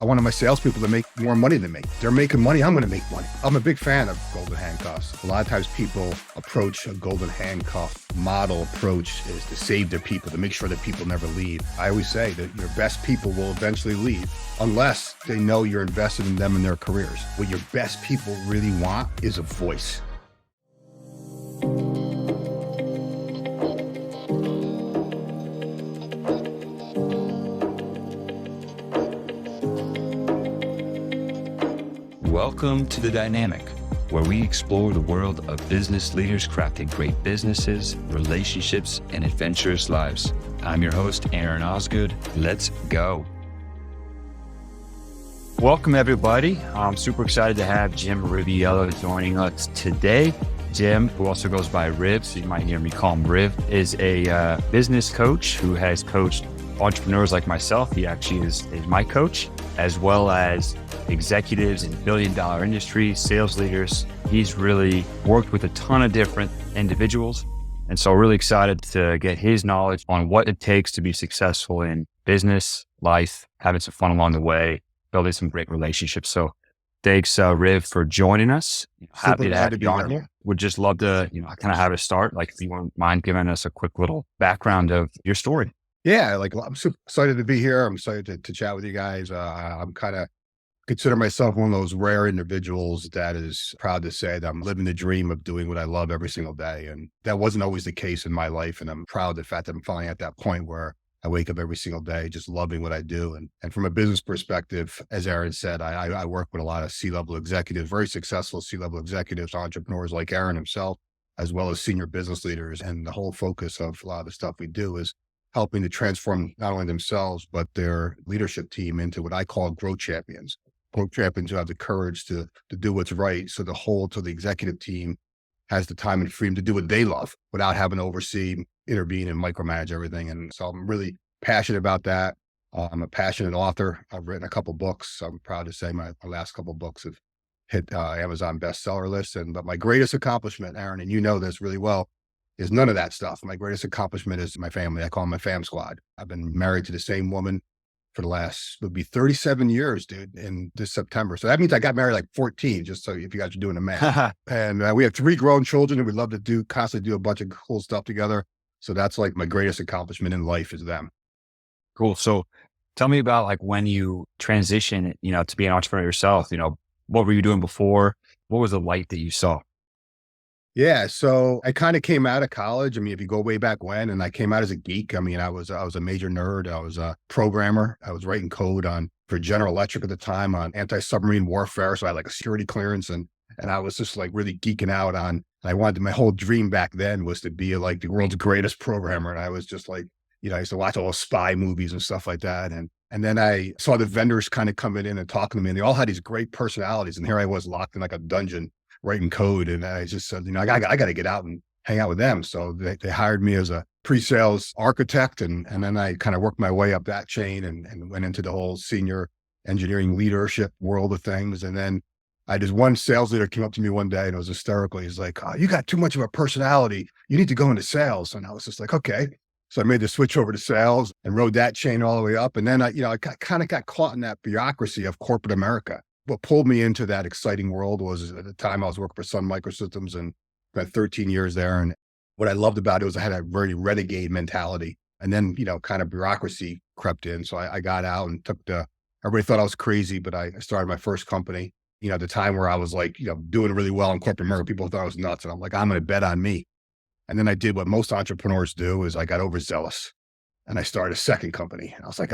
I wanted my salespeople to make more money than me. They're making money, I'm going to make money. I'm a big fan of golden handcuffs. A lot of times people approach a golden handcuff model approach is to save their people, to make sure that people never leave. I always say that your best people will eventually leave unless they know you're invested in them and their careers. What your best people really want is a voice. Welcome to The Dynamic, where we explore the world of business leaders crafting great businesses, relationships, and adventurous lives. I'm your host, Aaron Osgood. Let's go. Welcome, everybody. I'm super excited to have Jim Riviello joining us today. Jim, who also goes by Riv, so you might hear me call him Riv, is a business coach who has coached entrepreneurs like myself. He actually is my coach, as well as executives in billion-dollar industries, sales leaders. He's really worked with a ton of different individuals. And so really excited to get his knowledge on what it takes to be successful in business, life, having some fun along the way, building some great relationships. So thanks, Riv, for joining us. Happy to have you on here. Would just love to, kind of have a start. Like, if you wouldn't mind giving us a quick little background of your story. Yeah, I'm super excited to be here. I'm excited to chat with you guys. I'm kind of consider myself one of those rare individuals that is proud to say that I'm living the dream of doing what I love every single day. And that wasn't always the case in my life. And I'm proud of the fact that I'm finally at that point where I wake up every single day just loving what I do. And from a business perspective, as Aaron said, I work with a lot of C-level executives, very successful C-level executives, entrepreneurs like Aaron himself, as well as senior business leaders. And the whole focus of a lot of the stuff we do is helping to transform not only themselves, but their leadership team into what I call growth champions. Growth champions who have the courage to do what's right. So the executive team has the time and freedom to do what they love without having to oversee, intervene, and micromanage everything. And so I'm really passionate about that. I'm a passionate author. I've written a couple books. I'm proud to say my last couple books have hit Amazon bestseller lists. But my greatest accomplishment, Aaron, and you know this really well, is none of that stuff. My greatest accomplishment is my family. I call them my fam squad. I've been married to the same woman for the last, would be 37 years, dude, in this September. So that means I got married like 14, just so if you guys are doing the math. And we have 3 grown children, and we love to constantly do a bunch of cool stuff together. So that's like my greatest accomplishment in life is them. Cool. So tell me about like when you transition, to be an entrepreneur yourself, what were you doing before? What was the light that you saw? Yeah. So I kind of came out of college. I mean, if you go way back when, and I came out as a geek. I mean, I was a major nerd. I was a programmer. I was writing code for General Electric at the time on anti-submarine warfare. So I had like a security clearance and I was just like really geeking out on, my whole dream back then was to be like the world's greatest programmer. And I was just like, I used to watch all those spy movies and stuff like that. And then I saw the vendors kind of coming in and talking to me, and they all had these great personalities. And here I was locked in like a dungeon writing code. And I just said, I got to get out and hang out with them. So they hired me as a pre-sales architect. And then I kind of worked my way up that chain and went into the whole senior engineering leadership world of things. And then one sales leader came up to me one day and it was hysterical. He's like, "Oh, you got too much of a personality. You need to go into sales." And I was just like, okay. So I made the switch over to sales and rode that chain all the way up. And then I kind of got caught in that bureaucracy of corporate America. What pulled me into that exciting world was at the time I was working for Sun Microsystems and spent 13 years there. And what I loved about it was I had a very renegade mentality. And then, kind of bureaucracy crept in. So I got out and everybody thought I was crazy, but I started my first company, at the time where I was like, doing really well in corporate America. People thought I was nuts. And I'm like, I'm going to bet on me. And then I did what most entrepreneurs do is I got overzealous and I started a second company. And I was like,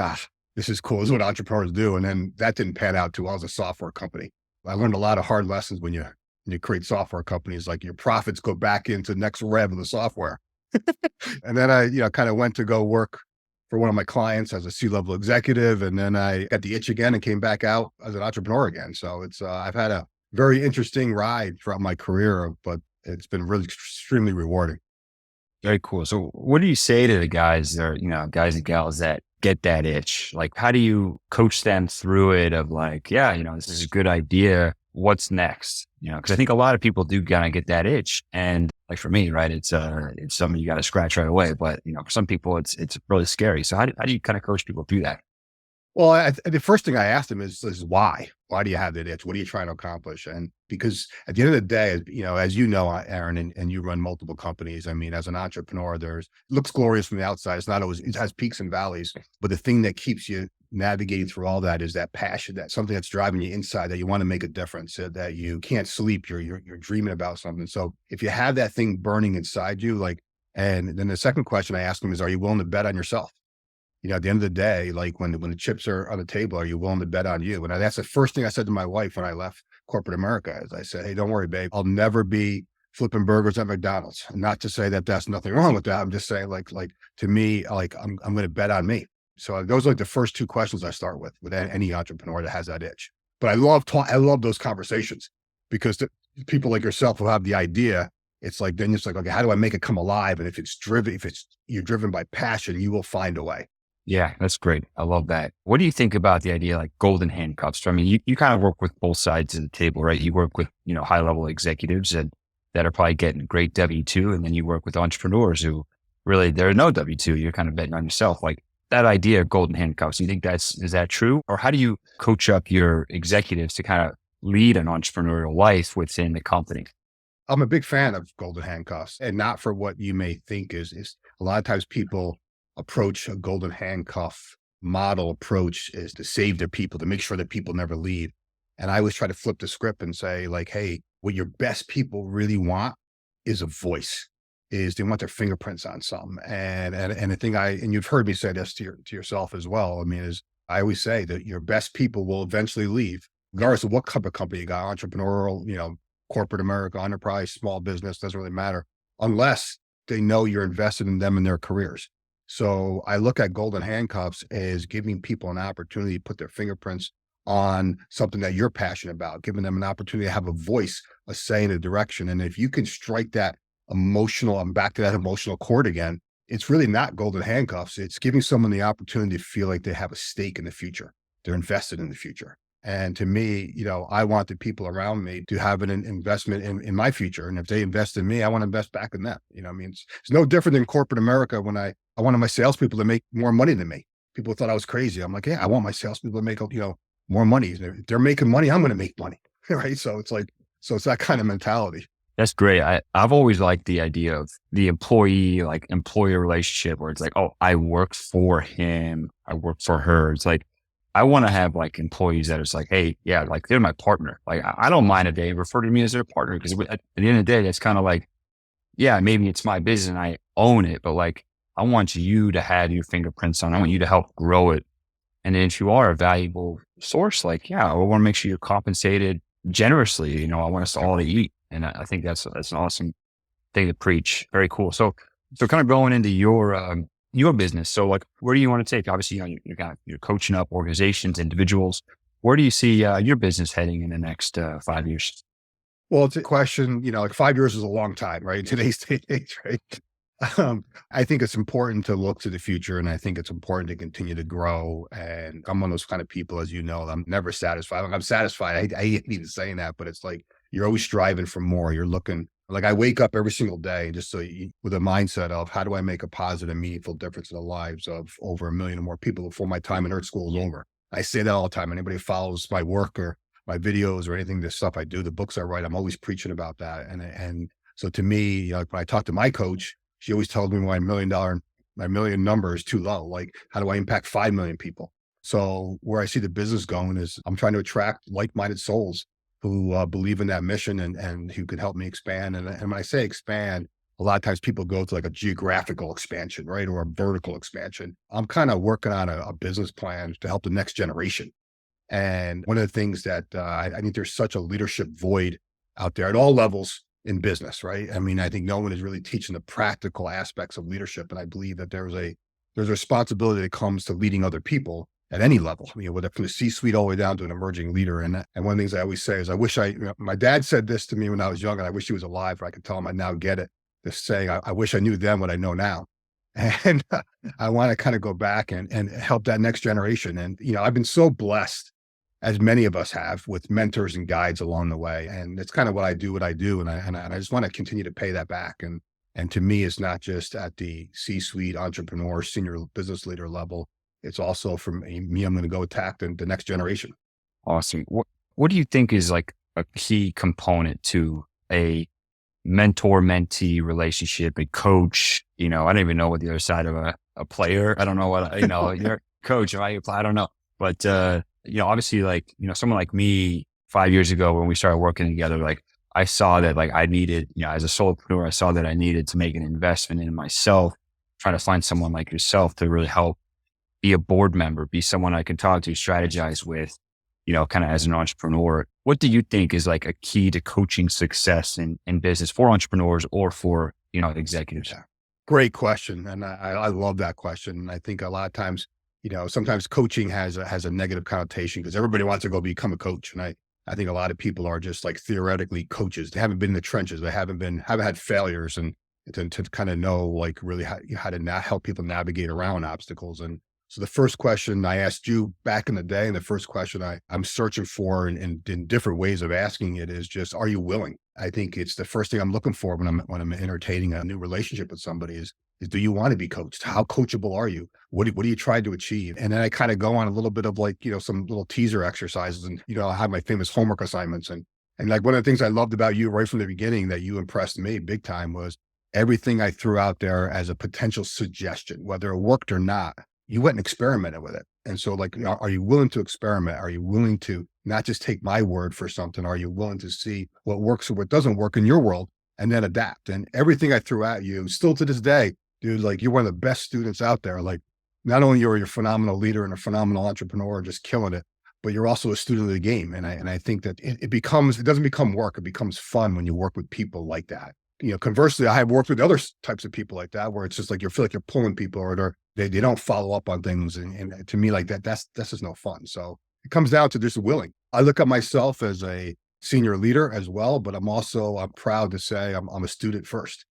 this is cool. This is what entrepreneurs do. And then that didn't pan out too well. I was a software company. I learned a lot of hard lessons when you create software companies, like your profits go back into next rev of the software. And then I, kind of went to go work for one of my clients as a C-level executive. And then I got the itch again and came back out as an entrepreneur again. So it's, I've had a very interesting ride throughout my career, but it's been really extremely rewarding. Very cool. So what do you say to the guys or, guys and gals that get that itch? Like, how do you coach them through it of like, this is a good idea. What's next? Cause I think a lot of people do kind of get that itch. And like for me, right, it's something you got to scratch right away. But, for some people it's really scary. So how do you kind of coach people through that? Well, the first thing I asked him is why? Why do you have that itch? What are you trying to accomplish? And because at the end of the day, as you know, Aaron, and you run multiple companies. I mean, as an entrepreneur, it looks glorious from the outside. It's not always, it has peaks and valleys, but the thing that keeps you navigating through all that is that passion, that something that's driving you inside, that you want to make a difference, that you can't sleep. You're dreaming about something. So if you have that thing burning inside you, and then the second question I asked him is, are you willing to bet on yourself? At the end of the day, like when the chips are on the table, are you willing to bet on you? And that's the first thing I said to my wife when I left corporate America. Is I said, hey, don't worry, babe. I'll never be flipping burgers at McDonald's. Not to say that that's nothing wrong with that. I'm just saying, like to me, like I'm going to bet on me. So those are like the first two questions I start with any entrepreneur that has that itch. But I love those conversations because the people like yourself who have the idea. It's like then it's like, okay, how do I make it come alive? And if you're driven by passion, you will find a way. Yeah, that's great. I love that. What do you think about the idea like golden handcuffs? I mean, you kind of work with both sides of the table, right? You work with, high level executives that are probably getting great W-2. And then you work with entrepreneurs who really, there are no W-2. You're kind of betting on yourself. Like that idea of golden handcuffs, you think is that true? Or how do you coach up your executives to kind of lead an entrepreneurial life within the company? I'm a big fan of golden handcuffs, and not for what you may think is a lot of times people approach a golden handcuff model approach is to save their people, to make sure that people never leave. And I always try to flip the script and say like, hey, what your best people really want is a voice, is they want their fingerprints on something. And the thing and you've heard me say this to yourself as well. I mean, is I always say that your best people will eventually leave, regardless of what type of company you got, entrepreneurial, corporate America, enterprise, small business, doesn't really matter, unless they know you're invested in them and their careers. So I look at golden handcuffs as giving people an opportunity to put their fingerprints on something that you're passionate about, giving them an opportunity to have a voice, a say in a direction. And if you can strike that I'm back to that emotional chord again, it's really not golden handcuffs. It's giving someone the opportunity to feel like they have a stake in the future. They're invested in the future. And to me, I want the people around me to have an investment in my future. And if they invest in me, I want to invest back in them. I mean, it's no different than corporate America when I wanted my salespeople to make more money than me. People thought I was crazy. I'm like, yeah, I want my salespeople to make, more money. If they're making money, I'm going to make money. Right. So it's that kind of mentality. That's great. I've always liked the idea of the employee, like employer relationship where it's like, oh, I work for him. I work for her. It's like, I want to have like employees that is like, hey, yeah, like they're my partner. Like I don't mind if they refer to me as their partner because at the end of the day, that's kind of like, yeah, maybe it's my business and I own it, but like I want you to have your fingerprints on. I want you to help grow it. And then if you are a valuable source, like, yeah, I want to make sure you're compensated generously. I want us all to eat. And I think that's an awesome thing to preach. Very cool. So kind of going into your business. So like, where do you want to take? Obviously, you're coaching up organizations, individuals. Where do you see your business heading in the next 5 years? Well, it's a question, like 5 years is a long time, right? In today's age, right? I think it's important to look to the future, and I think it's important to continue to grow. And I'm one of those kind of people, as you know, I'm never satisfied. Like, I'm satisfied. I hate even saying that, but it's like you're always striving for more. You're looking. Like I wake up every single day just with a mindset of how do I make a positive, meaningful difference in the lives of over 1 million or more people before my time in art school is over. I say that all the time. Anybody who follows my work or my videos or anything, the stuff I do, the books I write, I'm always preaching about that. And so to me, when I talk to my coach, she always tells me my million number is too low. Like, how do I impact 5 million people? So where I see the business going is I'm trying to attract like-minded souls who believe in that mission and who can help me expand. And when I say expand, a lot of times people go to like a geographical expansion, right? Or a vertical expansion. I'm kind of working on a business plan to help the next generation. And one of the things that I think there's such a leadership void out there at all levels in business, right? I mean, I think no one is really teaching the practical aspects of leadership. And I believe that there's a responsibility that comes to leading other people at any level, whether from the C-suite all the way down to an emerging leader. And one of the things I always say is my dad said this to me when I was young, and I wish he was alive, or I could tell him I now get it. This saying, I wish I knew then what I know now. And I want to kind of go back and help that next generation. And, I've been so blessed, as many of us have, with mentors and guides along the way. And it's kind of what I do. And I just want to continue to pay that back. And to me, it's not just at the C-suite entrepreneur, senior business leader level. it's also for me, I'm going to go attack the next generation. Awesome. What do you think is like a key component to a mentor mentee relationship, a coach? I don't even know what the other side of a player. I don't know what, you're a coach. I don't know. But, obviously like, someone like me 5 years ago when we started working together, like I saw that like I needed, as a solopreneur, I saw that I needed to make an investment in myself, trying to find someone like yourself to really help be a board member, be someone I can talk to, strategize with, kind of as an entrepreneur. What do you think is like a key to coaching success in business for entrepreneurs or for, executives? Yeah. Great question. And I love that question. And I think a lot of times, sometimes coaching has a negative connotation because everybody wants to go become a coach. And I think a lot of people are just like theoretically coaches. They haven't been in the trenches. They haven't had failures and to kind of know like really how to help people navigate around obstacles. And so the first question I asked you back in the day, and the first question I'm searching for in different ways of asking it is just, are you willing? I think it's the first thing I'm looking for when I'm entertaining a new relationship with somebody is do you want to be coached? How coachable are you? What do you try to achieve? And then I kind of go on a little bit of like, some little teaser exercises and, I have my famous homework assignments. And like one of the things I loved about you right from the beginning that you impressed me big time was everything I threw out there as a potential suggestion, whether it worked or not, you went and experimented with it. And so like, are you willing to experiment? Are you willing to not just take my word for something? Are you willing to see what works or what doesn't work in your world and then adapt? And everything I threw at you still to this day, dude, like you're one of the best students out there. Like not only are you a phenomenal leader and a phenomenal entrepreneur, just killing it, but you're also a student of the game. And I think that it doesn't become work. It becomes fun when you work with people like that. Conversely, I have worked with other types of people like that, where it's just like, you feel like you're pulling people or they don't follow up on things. And to me, like that's just no fun. So it comes down to just willing. I look at myself as a senior leader as well, but I'm proud to say I'm a student first.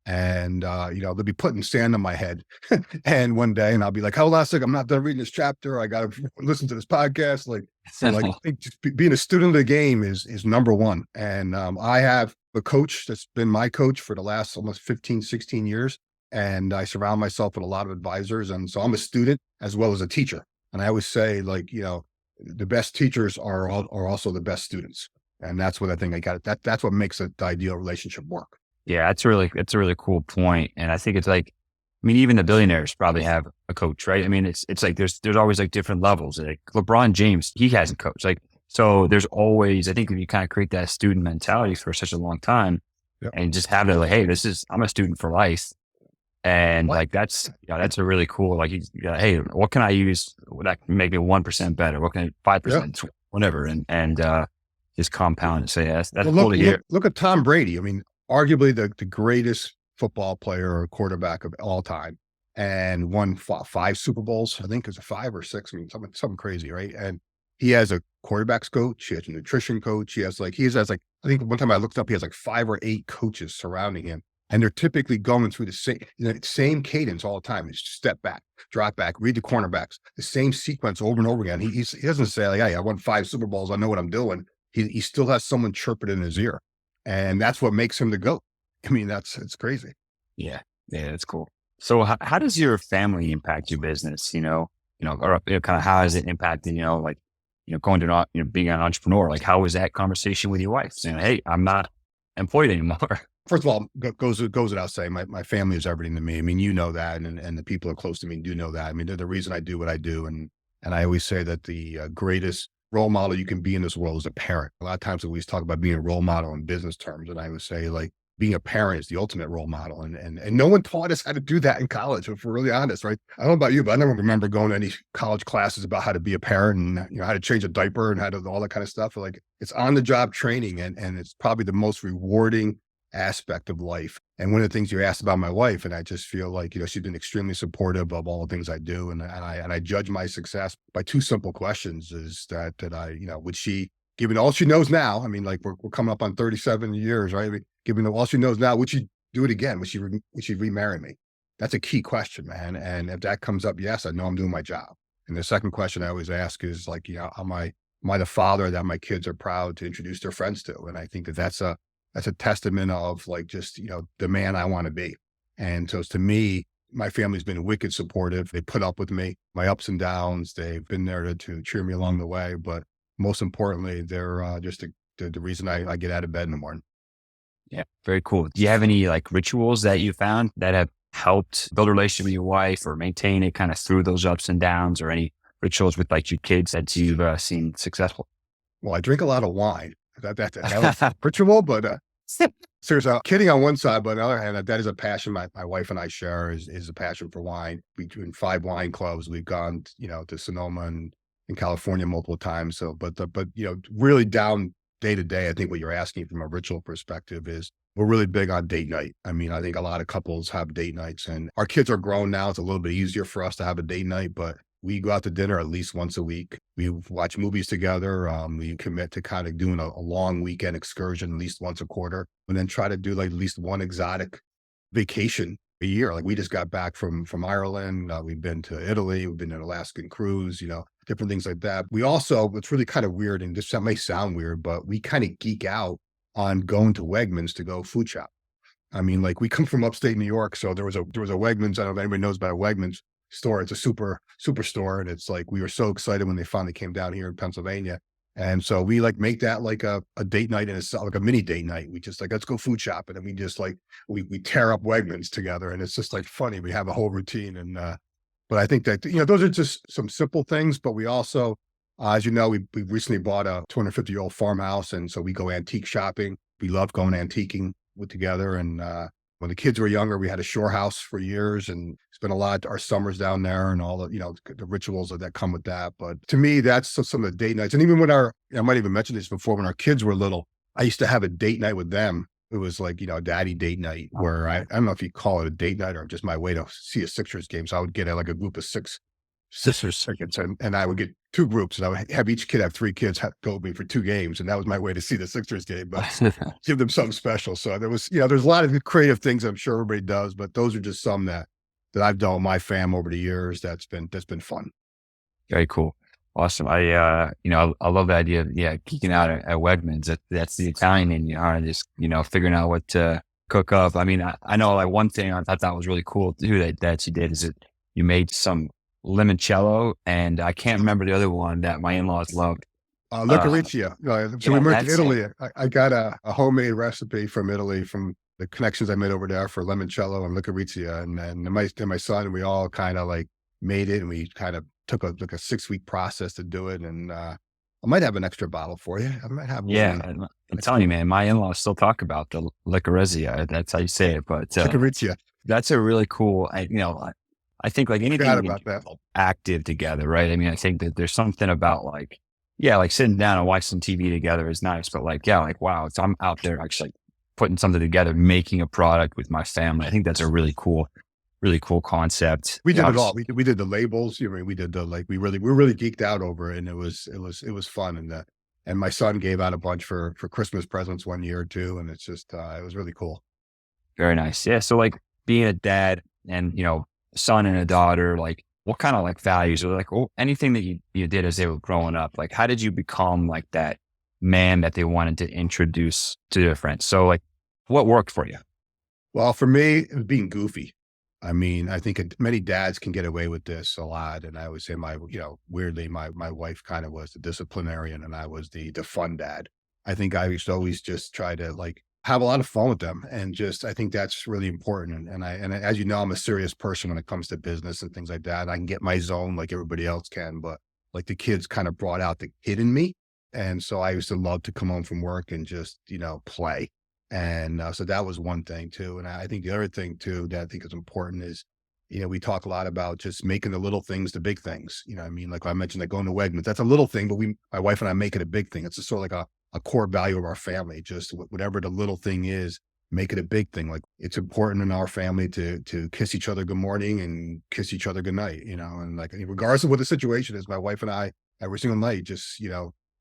And, they'll be putting sand on my head and one day, and I'll be like, hold on a second, I'm not done reading this chapter. I got to listen to this podcast. I think just being a student of the game is number one. And, I have a coach that's been my coach for the last almost 15, 16 years. And I surround myself with a lot of advisors. And so I'm a student as well as a teacher. And I always say like, the best teachers are also the best students. And that's what I think that's what makes the ideal relationship work. Yeah, that's a really cool point. And I think it's like, even the billionaires probably have a coach, right? It's like, there's always like different levels. Like LeBron James, he hasn't coached. Like, so there's always, I think if you kind of create that student mentality for such a long time and just have it like, hey, I'm a student for life. And like, that's a really cool, like, hey, what can I use that can make me 1% better? What can 5%, whatever. And just compound and say, that's cool to hear. Look at Tom Brady. Arguably the greatest football player or quarterback of all time, and won 5 Super Bowls. I think it's a 5 or 6. Something crazy, right? And he has a quarterback's coach. He has a nutrition coach. He has I think one time I looked up, he has like 5 or 8 coaches surrounding him. And they're typically going through the same cadence all the time. It's step back, drop back, read the cornerbacks, the same sequence over and over again. He doesn't say like, hey, I won 5 Super Bowls, I know what I'm doing. He still has someone chirping in his ear. And that's what makes him the GOAT. It's crazy. Yeah. Yeah. That's cool. So how does your family impact your business? Or kind of how has it impacted, going to, being an entrepreneur? Like, how was that conversation with your wife saying, hey, I'm not employed anymore? First of all, goes without saying, my family is everything to me. You know that, and the people who are close to me do know that. They're the reason I do what I do. And I always say that the greatest role model you can be in this world is a parent. A lot of times we always talk about being a role model in business terms. And I would say like being a parent is the ultimate role model. And no one taught us how to do that in college, if we're really honest, right? I don't know about you, but I never remember going to any college classes about how to be a parent and how to change a diaper and how to all that kind of stuff. Like it's on the job training and it's probably the most rewarding aspect of life. And one of the things you asked about my wife, and I just feel like, she's been extremely supportive of all the things I do. And I judge my success by 2 simple questions is that I, would she, given all she knows now, like we're coming up on 37 years, right? Given all she knows now, would she do it again? Would she remarry me? That's a key question, man. And if that comes up, yes, I know I'm doing my job. And the second question I always ask is like, am I the father that my kids are proud to introduce their friends to? And I think that's a testament of like, just, the man I want to be. And so to me, my family's been wicked supportive. They put up with me, my ups and downs. They've been there to cheer me along the way. But most importantly, they're just the reason I get out of bed in the morning. Yeah, very cool. Do you have any like rituals that you found that have helped build a relationship with your wife or maintain it kind of through those ups and downs, or any rituals with like your kids that you've seen successful? Well, I drink a lot of wine. That was ritual, but so there's a kidding on one side, but on the other hand, that is a passion my wife and I share is a passion for wine. We do in 5 wine clubs. We've gone, to Sonoma and in California multiple times. So, but really down day to day, I think what you're asking from a ritual perspective is we're really big on date night. I mean, I think a lot of couples have date nights, and our kids are grown now. It's a little bit easier for us to have a date night, but we go out to dinner at least once a week. We watch movies together. We commit to kind of doing a long weekend excursion at least once a quarter, and then try to do like at least one exotic vacation a year. Like we just got back from Ireland. We've been to Italy. We've been on an Alaskan cruise. Different things like that. We also, it's really kind of weird, and this may sound weird, but we kind of geek out on going to Wegmans to go food shop. I mean, like we come from upstate New York, so there was a Wegmans. I don't know if anybody knows about a Wegmans store. It's a super store, and it's like we were so excited when they finally came down here in Pennsylvania, and so we like make that like a date night, and it's like a mini date night. We just like, let's go food shopping, and we just like we tear up Wegmans together, and it's just like funny. We have a whole routine, and but I think that those are just some simple things. But we also, as you know, we recently bought a 250-year-old farmhouse, and so we go antique shopping. We love going antiquing together, and when the kids were younger, we had a shore house for years and spent a lot of our summers down there and all the rituals that come with that. But to me, that's some of the date nights. And even when I might even mention this before, when our kids were little, I used to have a date night with them. It was like, daddy date night where I don't know if you call it a date night or just my way to see a Sixers game. So I would get like a group of 6 Sixers tickets, and I would get 2 groups, and I would have each kid have 3 kids go with me for 2 games. And that was my way to see the Sixers game, but give them something special. So there was, there's a lot of creative things I'm sure everybody does, but those are just some that I've done with my fam over the years. That's been fun. Very cool. Awesome. I love the idea of, geeking out at Wegmans. That's the Italian in you, and just, figuring out what to cook up. I mean, I know like one thing I thought that was really cool too that you did is that you made some limoncello, and I can't remember the other one that my in-laws loved. Licoricia. So we moved to Italy. I got a homemade recipe from Italy, from the connections I made over there for limoncello and licoricia. And then my son, we all kind of like made it, and we kind of took a 6-week process to do it. And I might have an extra bottle for you. I might have one. Yeah, I'm telling you, man, my in-laws still talk about the licoricia. That's how you say it. But licoricia. That's a really cool, I think like anything about that. active together, right? I mean, I think that there's something about like sitting down and watching some TV together is nice, but wow, I'm out there actually putting something together, making a product with my family. I think that's a really cool concept. We did it all. We did the labels. We did we really geeked out over it, and it was fun. And my son gave out a bunch for Christmas presents one year too, and it's just it was really cool. Very nice. Yeah. So like being a dad and son and a daughter, like what kind of like values or like anything that you did as they were growing up, like how did you become like that man that they wanted to introduce to their friends? So like what worked for you? Well, for me, it was being goofy. I mean, I think many dads can get away with this a lot. And I would say weirdly, my wife kind of was the disciplinarian, and I was the fun dad. I think I used to always just try to like have a lot of fun with them. And just, I think that's really important. And as you know, I'm a serious person when it comes to business and things like that. I can get my zone like everybody else can, but like the kids kind of brought out the kid in me. And so I used to love to come home from work and just, play. And so that was one thing too. And I think the other thing too, that I think is important is, we talk a lot about just making the little things the big things. I mean, like I mentioned, like going to Wegmans, that's a little thing, but my wife and I make it a big thing. It's just sort of like a core value of our family. Just whatever the little thing is, make it a big thing. Like it's important in our family to kiss each other good morning and kiss each other good night, and like regardless of what the situation is, my wife and I every single night just,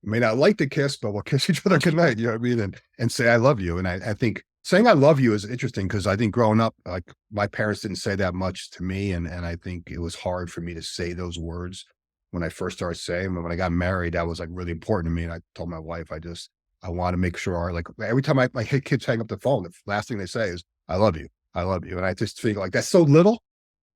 may not like to kiss, but we'll kiss each other good night, you know what I mean? And say, I love you. And I think saying I love you is interesting, because I think growing up, like my parents didn't say that much to me. And I think it was hard for me to say those words when I first started saying them. And when I got married, that was like really important to me. And I told my wife, I want to make sure, like every time my kids hang up the phone, the last thing they say is, I love you. I love you. And I just think like, that's so little,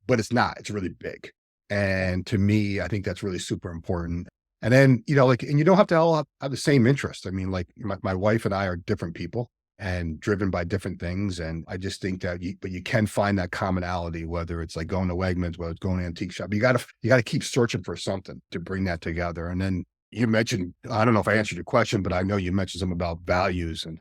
but it's not. It's really big. And to me, I think that's really super important. And then, like, and you don't have to all have the same interest. I mean, like my wife and I are different people and driven by different things. And I just think that but you can find that commonality, whether it's like going to Wegmans, whether it's going to an antique shop. You gotta keep searching for something to bring that together. And then you mentioned, I don't know if I answered your question, but I know you mentioned something about values. And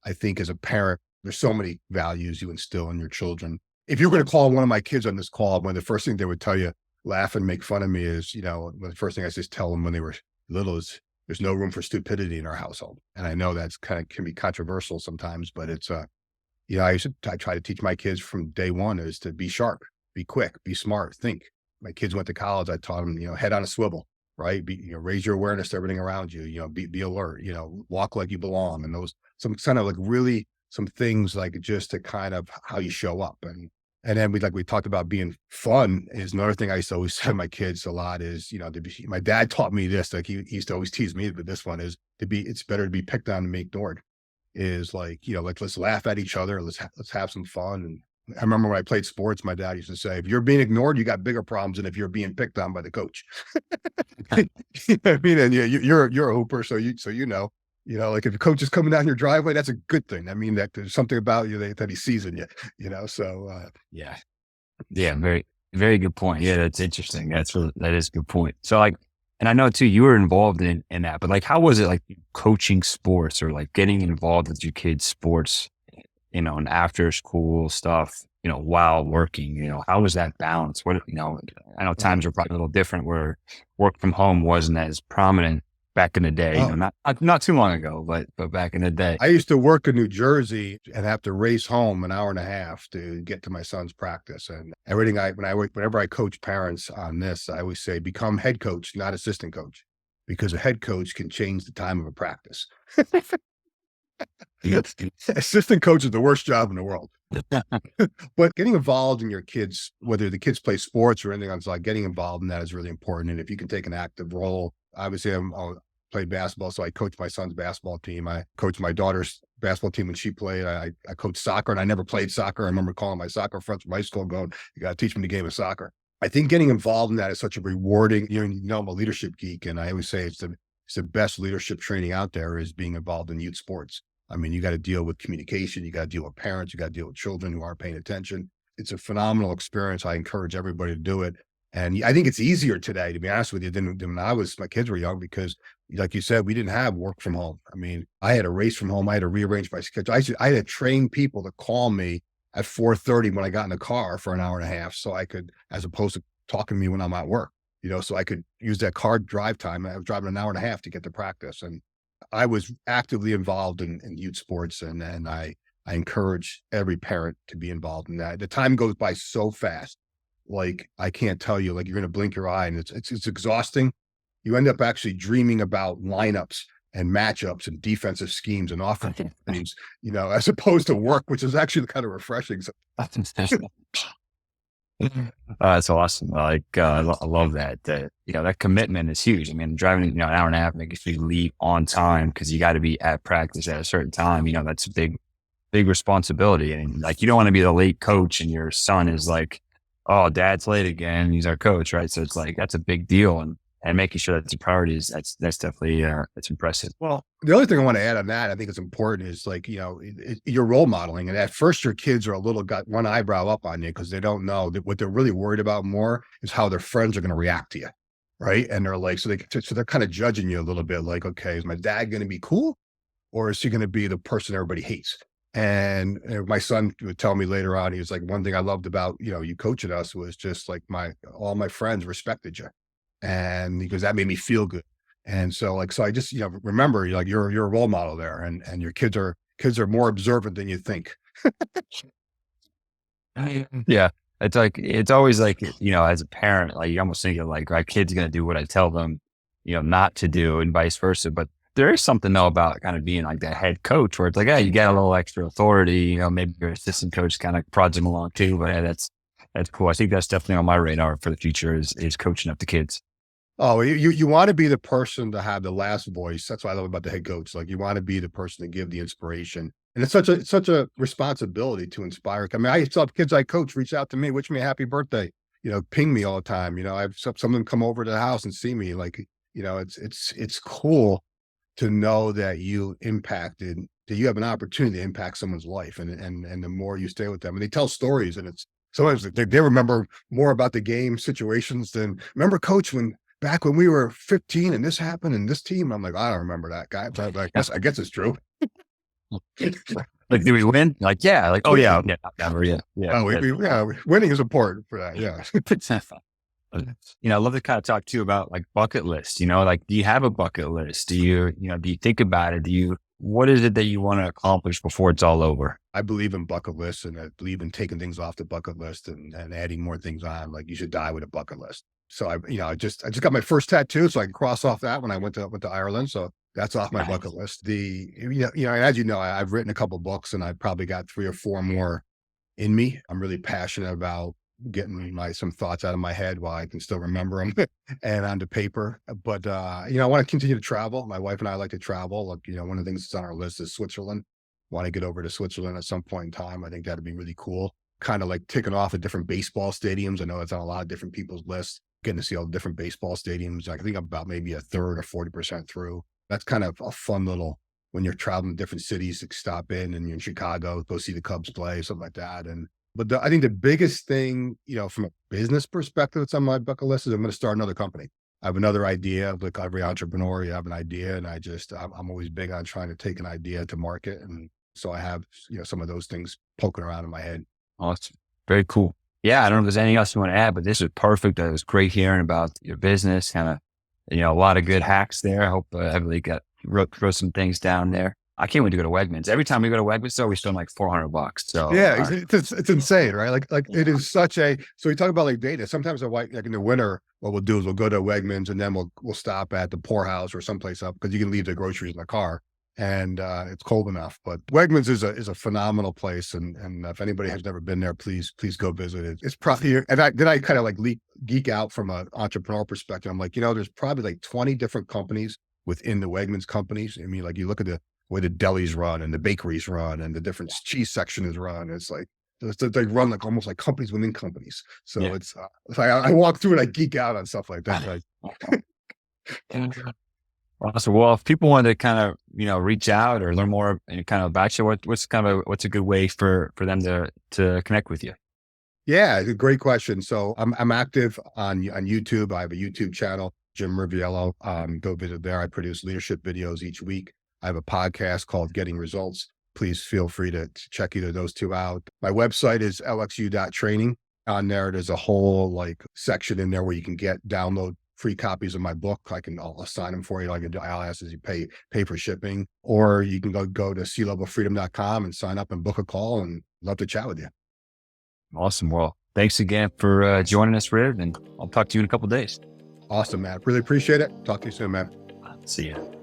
I think as a parent, there's so many values you instill in your children. If you're going to call one of my kids on this call, one of the first things they would tell you, laugh and make fun of me is, the first thing I just tell them when they were little is there's no room for stupidity in our household. And I know that's kind of can be controversial sometimes, but it's, I try to teach my kids from day one is to be sharp, be quick, be smart, think. My kids went to college. I taught them, head on a swivel, right? Raise your awareness to everything around you, be alert, walk like you belong. And those, some kind of like really some things like just to kind of how you show up. And then we talked about being fun is another thing I used to always say to my kids a lot is, my dad taught me this, like he used to always tease me, but this one is it's better to be picked on than be ignored is like, like, let's laugh at each other. Let's have some fun. And I remember when I played sports, my dad used to say, if you're being ignored, you got bigger problems than if you're being picked on by the coach. You know what I mean? And you're a hooper. So like if a coach is coming down your driveway, that's a good thing. I mean, that there's something about you that he's seizing you, so. Yeah. Yeah. Very, very good point. Yeah. That's interesting. That is a good point. So like, and I know too, you were involved in that, but like, how was it like coaching sports or like getting involved with your kids' sports, and after school stuff, while working, how was that balance? I know times are probably a little different where work from home wasn't as prominent back in the day, Oh, not too long ago, but back in the day. I used to work in New Jersey and have to race home an hour and a half to get to my son's practice. And everything whenever I coach parents on this, I always say, become head coach, not assistant coach, because a head coach can change the time of a practice. Assistant coach is the worst job in the world. But getting involved in your kids, whether the kids play sports or anything else, like getting involved in that is really important. And if you can take an active role, obviously I played basketball, so I coached my son's basketball team. I coached my daughter's basketball team when she played. I coached soccer, and I never played soccer. I remember calling my soccer friends from high school going, you got to teach me the game of soccer. I think getting involved in that is such a rewarding, I'm a leadership geek, and I always say it's the best leadership training out there is being involved in youth sports. I mean, you got to deal with communication, you got to deal with parents, you got to deal with children who aren't paying attention. It's a phenomenal experience. I encourage everybody to do it. And I think it's easier today, to be honest with you, than when my kids were young, because like you said, we didn't have work from home. I mean, I had to race from home. I had to rearrange my schedule. I had to train people to call me at 4:30 when I got in the car for an hour and a half. So I could, as opposed to talking to me when I'm at work, so I could use that car drive time. I was driving an hour and a half to get to practice. And I was actively involved in youth sports. And I encourage every parent to be involved in that. The time goes by so fast. Like, I can't tell you, like, you're going to blink your eye and it's exhausting. You end up actually dreaming about lineups and matchups and defensive schemes and offensive schemes, as opposed to work, which is actually kind of refreshing. So, That's awesome. I love that. That commitment is huge. I mean, driving, an hour and a half, making sure you leave on time because you got to be at practice at a certain time. That's a big responsibility. And like, you don't want to be the late coach and your son is like, oh, dad's late again. He's our coach, right? So it's like, that's a big deal. And making sure that's a priority that's definitely, it's impressive. well, the other thing I want to add on that, I think it's important is like, you're role modeling. And at first your kids are got one eyebrow up on you because they don't know that what they're really worried about more is how their friends are going to react to you. Right. And they're like, so they're kind of judging you a little bit like, okay, is my dad going to be cool or is he going to be the person everybody hates? And my son would tell me later on, he was like, one thing I loved about, you coaching us was just like all my friends respected you. And because that made me feel good. And so I just, remember you're a role model there and your kids are more observant than you think. Yeah. It's like, it's always like, as a parent, like you almost think of like, my kid's going to do what I tell them, not to do and vice versa. But there is something though about kind of being like that head coach where it's like, hey, you get a little extra authority, maybe your assistant coach kind of prods them along too. But yeah, that's cool. I think that's definitely on my radar for the future is coaching up the kids. Oh, you want to be the person to have the last voice. That's what I love about the head coach. Like, you want to be the person to give the inspiration And it's such a responsibility to inspire. I mean, I still have kids I coach reach out to me, wish me a happy birthday, ping me all the time. I have some of them come over to the house and see me. Like, it's cool to know that you have an opportunity to impact someone's life, and the more you stay with them, and they tell stories, and it's sometimes they remember more about the game situations than remember, coach, when back when we were 15 and this happened and this team. I'm like, I don't remember that guy, but I guess it's true. Like, do we win? Like, yeah. Like, oh yeah, yeah, never, yeah, yeah. Oh, winning is important for that. Yeah. I love to kind of talk to you about like bucket lists. Like, do you have a bucket list? Do you think about it? What is it that you want to accomplish before it's all over? I believe in bucket lists, and I believe in taking things off the bucket list and adding more things on. Like, you should die with a bucket list. So I just got my first tattoo, so I can cross off that when I went to Ireland. So that's off my bucket list. As you know, I've written a couple books, and I've probably got 3 or 4 more in me. I'm really passionate about getting some thoughts out of my head while I can still remember them and onto paper. But I want to continue to travel. My wife and I like to travel. Like, one of the things that's on our list is Switzerland. Want to get over to Switzerland at some point in time. I think that'd be really cool. Kind of like ticking off at different baseball stadiums. I know it's on a lot of different people's lists. Getting to see all the different baseball stadiums. I think I'm about maybe a third or 40% through. That's kind of a fun little, when you're traveling to different cities, to stop in, and you're in Chicago, go see the Cubs play, something like that. But I think the biggest thing, from a business perspective, that's on my bucket list is I'm going to start another company. I have another idea. Like every entrepreneur, you have an idea, and I'm always big on trying to take an idea to market. And so I have, some of those things poking around in my head. Awesome. Very cool. Yeah. I don't know if there's anything else you want to add, but this was perfect. It was great hearing about your business, kind of, a lot of good hacks there. I hope everybody wrote some things down there. I can't wait to go to Wegmans. Every time we go to Wegmans, though, we spend like $400. So yeah, it's insane, right? Like it is such a. So we talk about like data. Sometimes like in the winter, what we'll do is we'll go to Wegmans, and then we'll stop at the Poorhouse or someplace up, because you can leave the groceries in the car, and it's cold enough. But Wegmans is a phenomenal place, and if anybody has never been there, please go visit it. It's probably, and I kind of like geek out from an entrepreneurial perspective. I'm like, there's probably like 20 different companies within the Wegmans companies. I mean, like, you look at the way the delis run and the bakeries run and the different cheese section is run. It's like they run like almost like companies within companies. So yeah. It's I walk through and I geek out on stuff like that. Awesome. Well, if people want to kind of, reach out or learn more kind of about you, what's a good way for them to connect with you? Yeah, great question. So I'm active on YouTube. I have a YouTube channel, Jim Riviello. Go visit there. I produce leadership videos each week. I have a podcast called Getting Results. Please feel free to check either of those two out. My website is lxu.training. On there, there's a whole like section in there where you can download free copies of my book. I'll assign them for you. I'll ask as you pay for shipping, or you can go to clevelfreedom.com and sign up and book a call, and love to chat with you. Awesome. Well, thanks again for joining us, Riv, and I'll talk to you in a couple of days. Awesome, man. Really appreciate it. Talk to you soon, man. See you.